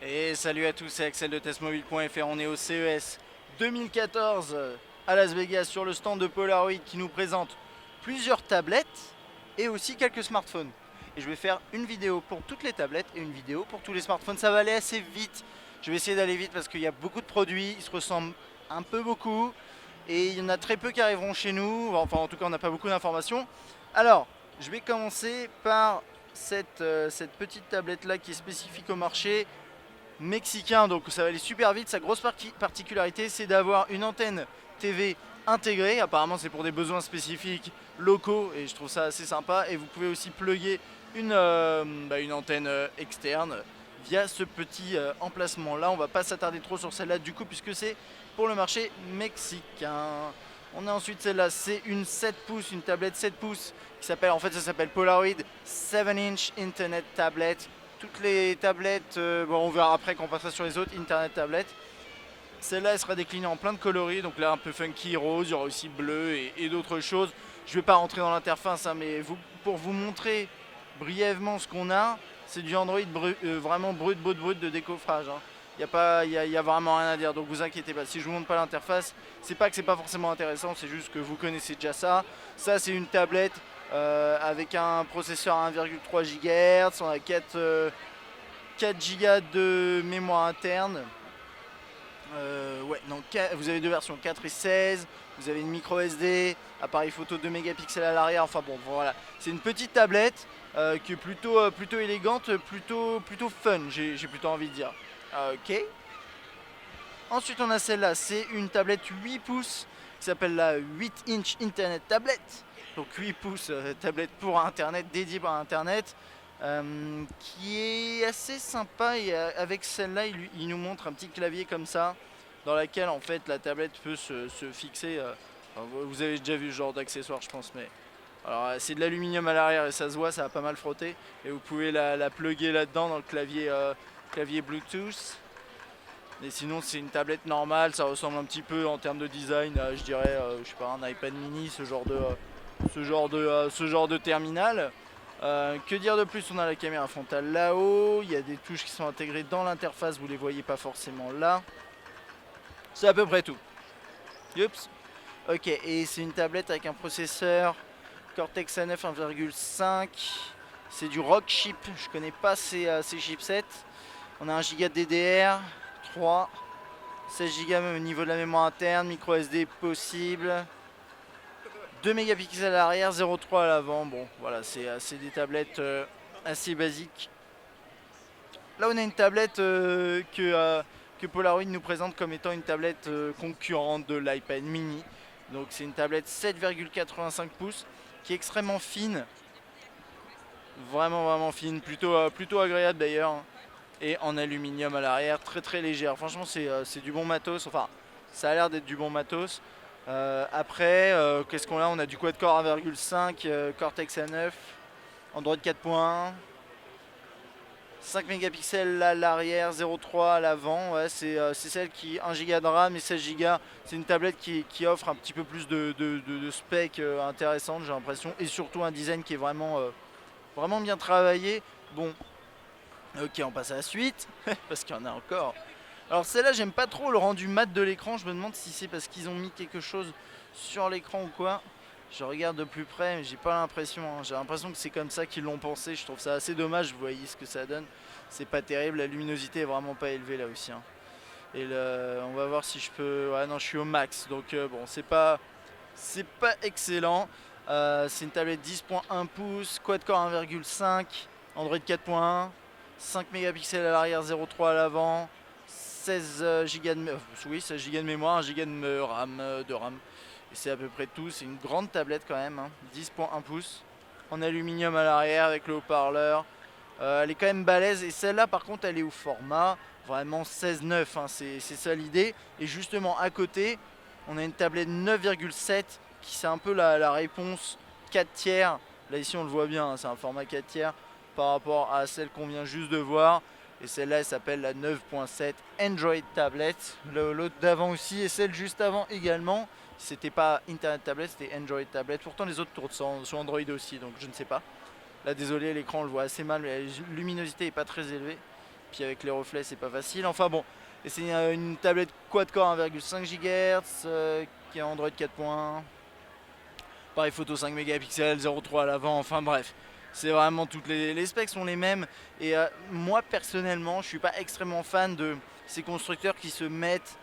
Et salut à tous, c'est Axel de testmobile.fr. On est au CES 2014 à Las Vegas sur le stand de Polaroid qui nous présente plusieurs tablettes et aussi quelques smartphones. Et je vais faire une vidéo pour toutes les tablettes et une vidéo pour tous les smartphones. Ça va aller assez vite. Je vais essayer d'aller vite parce qu'il y a beaucoup de produits, ils se ressemblent un peu beaucoup et il y en a très peu qui arriveront chez nous. Enfin, en tout cas, on n'a pas beaucoup d'informations. Alors, je vais commencer par cette petite tablette là qui est spécifique au marché mexicain, donc ça va aller super vite. Sa grosse particularité, c'est d'avoir une antenne TV intégrée. Apparemment, c'est pour des besoins spécifiques locaux et je trouve ça assez sympa. Et vous pouvez aussi plugger une antenne externe via ce petit emplacement là. On va pas s'attarder trop sur celle-là du coup, puisque c'est pour le marché mexicain. On a ensuite celle-là, c'est une 7 pouces, une tablette 7 pouces qui s'appelle, en fait ça s'appelle Polaroid 7-inch Internet Tablet. Toutes les tablettes, bon, on verra après quand on passera sur les autres Internet Tablet. Celle-là, elle sera déclinée en plein de coloris, donc là un peu funky, rose, il y aura aussi bleu et d'autres choses. Je ne vais pas rentrer dans l'interface, hein, mais pour vous montrer brièvement ce qu'on a, c'est du Android vraiment brut de décoffrage. Hein. Il y a vraiment rien à dire, donc vous inquiétez pas. Si je vous montre pas l'interface, c'est pas que c'est pas forcément intéressant, c'est juste que vous connaissez déjà ça. Ça, c'est une tablette avec un processeur à 1,3 GHz, on a 4 Go de mémoire interne. Ouais, non, vous avez deux versions, 4 et 16. Vous avez une micro SD, appareil photo 2 mégapixels à l'arrière. Enfin bon, voilà. C'est une petite tablette qui est plutôt élégante, plutôt fun, j'ai plutôt envie de dire. Ok. Ensuite, on a celle-là. C'est une tablette 8 pouces qui s'appelle la 8-inch Internet Tablet. Donc 8 pouces, tablette pour Internet, dédiée pour Internet. Qui est assez sympa et avec celle-là il nous montre un petit clavier comme ça dans laquelle en fait la tablette peut se fixer. Vous avez déjà vu ce genre d'accessoire je pense, mais alors c'est de l'aluminium à l'arrière et ça se voit, ça a pas mal frotté et vous pouvez la plugger là-dedans dans le clavier Bluetooth. Et sinon c'est une tablette normale, ça ressemble un petit peu en termes de design à, je dirais je sais pas, un iPad mini, ce genre de terminal. Que dire de plus? On a la caméra frontale là-haut, il y a des touches qui sont intégrées dans l'interface, vous les voyez pas forcément là. C'est à peu près tout. Oups. Ok, et c'est une tablette avec un processeur Cortex A9 1,5. C'est du Rock chip, je connais pas ces chipsets. On a 1 Go de DDR, 3, 16 Go au niveau de la mémoire interne, micro SD possible. 2 mégapixels à l'arrière, 0,3 à l'avant. Bon, voilà, c'est des tablettes assez basiques. Là, on a une tablette que Polaroid nous présente comme étant une tablette concurrente de l'iPad mini. Donc, c'est une tablette 7,85 pouces qui est extrêmement fine. Vraiment fine, plutôt agréable d'ailleurs. Et en aluminium à l'arrière, très légère. Franchement, c'est du bon matos. Enfin, ça a l'air d'être du bon matos. Après, qu'est-ce qu'on a? On a du quad-core 1,5, Cortex A9, Android 4.1, 5 mégapixels à l'arrière, 0,3 à l'avant. Ouais, c'est celle qui 1 Go de RAM et 16 Go. C'est une tablette qui offre un petit peu plus de specs intéressantes, j'ai l'impression. Et surtout un design qui est vraiment bien travaillé. Bon, ok, on passe à la suite, parce qu'il y en a encore. Alors celle-là, j'aime pas trop le rendu mat de l'écran. Je me demande si c'est parce qu'ils ont mis quelque chose sur l'écran ou quoi. Je regarde de plus près, mais j'ai pas l'impression. Hein. J'ai l'impression que c'est comme ça qu'ils l'ont pensé. Je trouve ça assez dommage. Vous voyez ce que ça donne. C'est pas terrible. La luminosité est vraiment pas élevée là aussi. Hein. Et on va voir si je peux. Ouais, non, je suis au max. Donc bon, c'est pas excellent. C'est une tablette 10.1 pouces, quad-core 1,5, Android 4.1, 5 mégapixels à l'arrière, 0,3 à l'avant. 16 Go de mémoire, 1 Go de RAM. Et c'est à peu près tout. C'est une grande tablette quand même. Hein. 10.1 pouces. En aluminium à l'arrière avec le haut-parleur. Elle est quand même balèze. Et celle-là, par contre, elle est au format vraiment 16:9. Hein. C'est ça l'idée. Et justement, à côté, on a une tablette 9,7 qui c'est un peu la réponse 4 tiers. Là, ici, on le voit bien. Hein. C'est un format 4 tiers par rapport à celle qu'on vient juste de voir. Et celle-là, elle s'appelle la 9.7 Android Tablet. L'autre d'avant aussi et celle juste avant également. C'était pas Internet Tablet, c'était Android Tablet. Pourtant, les autres tournent sur Android aussi, donc je ne sais pas. Là, désolé, l'écran on le voit assez mal, mais la luminosité n'est pas très élevée. puis avec les reflets c'est pas facile. Enfin bon, et c'est une tablette quad-core 1,5 GHz qui a Android 4.1. Pareil photo 5 mégapixels, 0.3 à l'avant, enfin bref. C'est vraiment toutes les specs sont les mêmes. Et moi personnellement, je suis pas extrêmement fan de ces constructeurs qui se mettent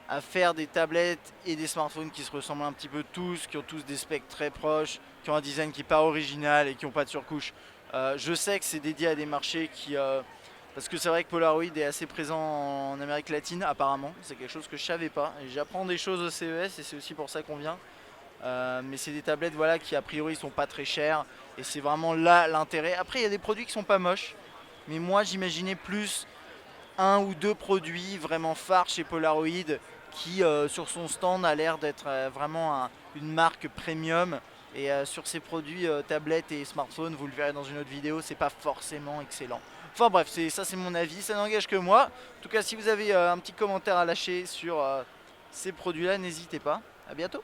à faire des tablettes et des smartphones qui se ressemblent un petit peu tous, qui ont tous des specs très proches, qui ont un design qui n'est pas original et qui n'ont pas de surcouche. Je sais que c'est dédié à des marchés qui... parce que c'est vrai que Polaroid est assez présent en Amérique latine apparemment, c'est quelque chose que je savais pas. J'apprends des choses au CES et c'est aussi pour ça qu'on vient. Mais c'est des tablettes voilà, qui a priori sont pas très chères et c'est vraiment là l'intérêt. Après il y a des produits qui sont pas moches, mais moi j'imaginais plus un ou deux produits vraiment phares chez Polaroid qui sur son stand a l'air d'être vraiment une marque premium. Et sur ces produits tablettes et smartphones, vous le verrez dans une autre vidéo, c'est pas forcément excellent. Enfin bref, ça c'est mon avis, ça n'engage que moi. En tout cas, si vous avez un petit commentaire à lâcher sur ces produits-là, n'hésitez pas. À bientôt.